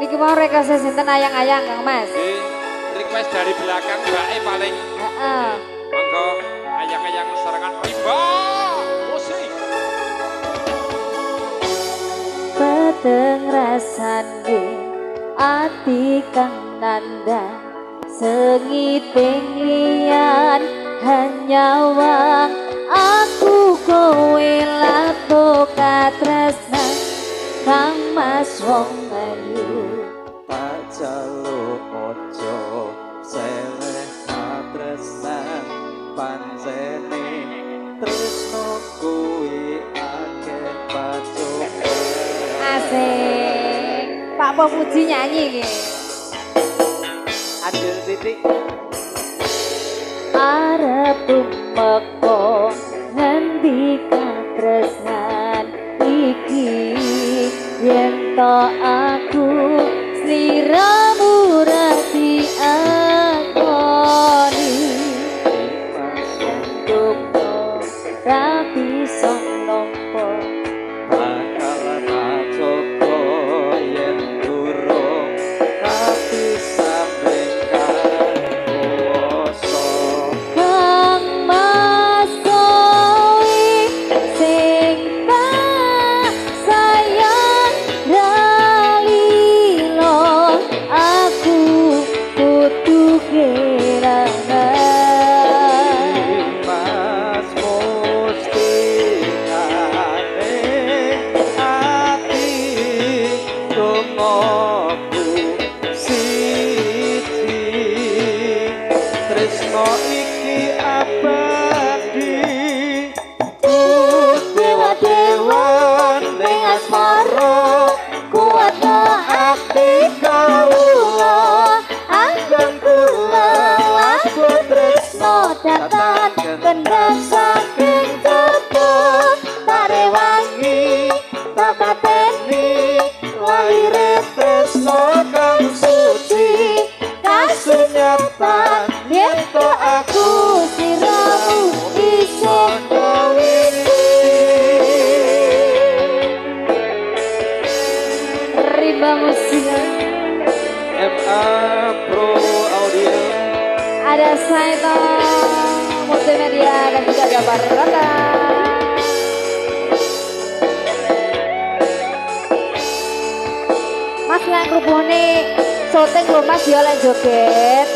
Niki mau request sinten ayang-ayang Kang Mas. Request dari belakang Mbak E paling. Heeh. Monggo ayang-ayang serangan Rimba. Musik. Peteng rasane ati kang nandang sengiting liyan hanya wang aku kowe lato katresnan Kang Mas wong ayu tak jaluk ojo seleh katresnan pancene tresno kuwi akeh pacuk asik Pak Pemuji nyanyi iki adil titik arep tumeka ngendi katresnan iki yen to aku sliramu rati akoni masendukno rapi sonnompo bakal macoko yen durung tapi sampekan kuoso Kang Mas kowe sing tak sayang dalilo aku kudu kelangan Mas mustikane ati dongoku siji tresno iki abadi dewa-dewa ning asmara kuatno ati kawula anggen kula aku tresno datang kendang saking tepuk tarewangi tak pateni lahire tresno kang suci kasunyatan yen to aku siramu iso Rimba Musik MA Pro Audio ada Saito Multimedia dan juga ada Baraka Mas yang kerupone syuting lho Mas ya lek joget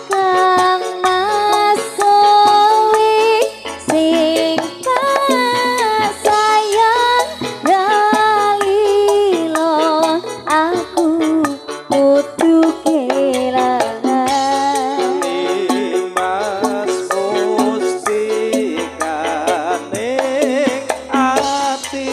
Kang Mas kowe sing tak sayang dalilo aku kudu kelangan Mas mustikane ati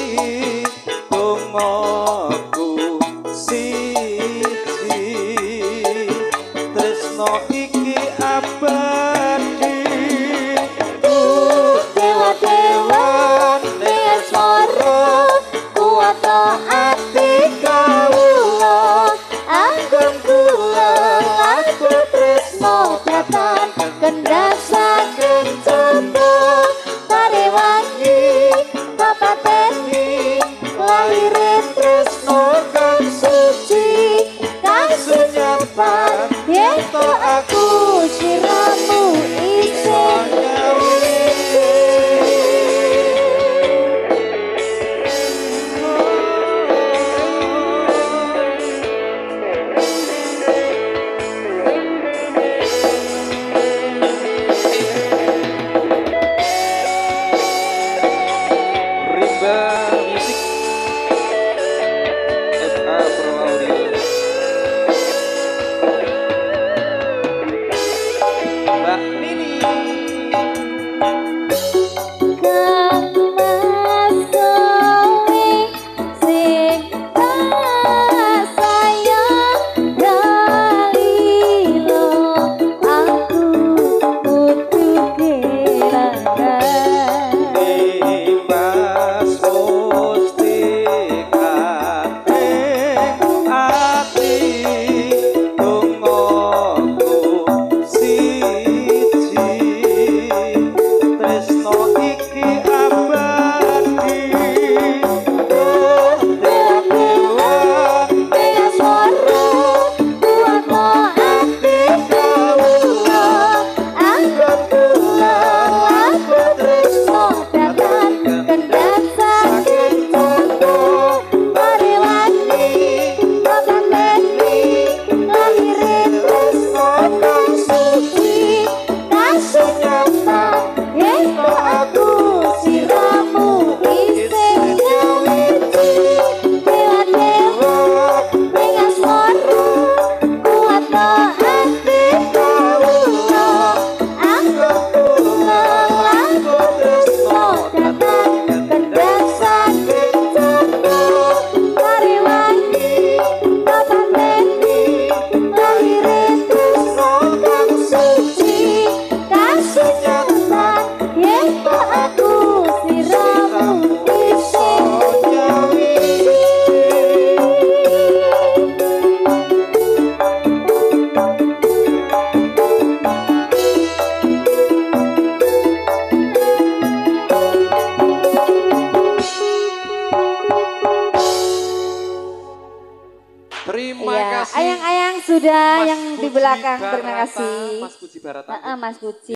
Terima Iya, kasih. ayang-ayang sudah Mas yang di Puji belakang. Barata, Terima kasih. Mas Puji Barata. Mas Kuci.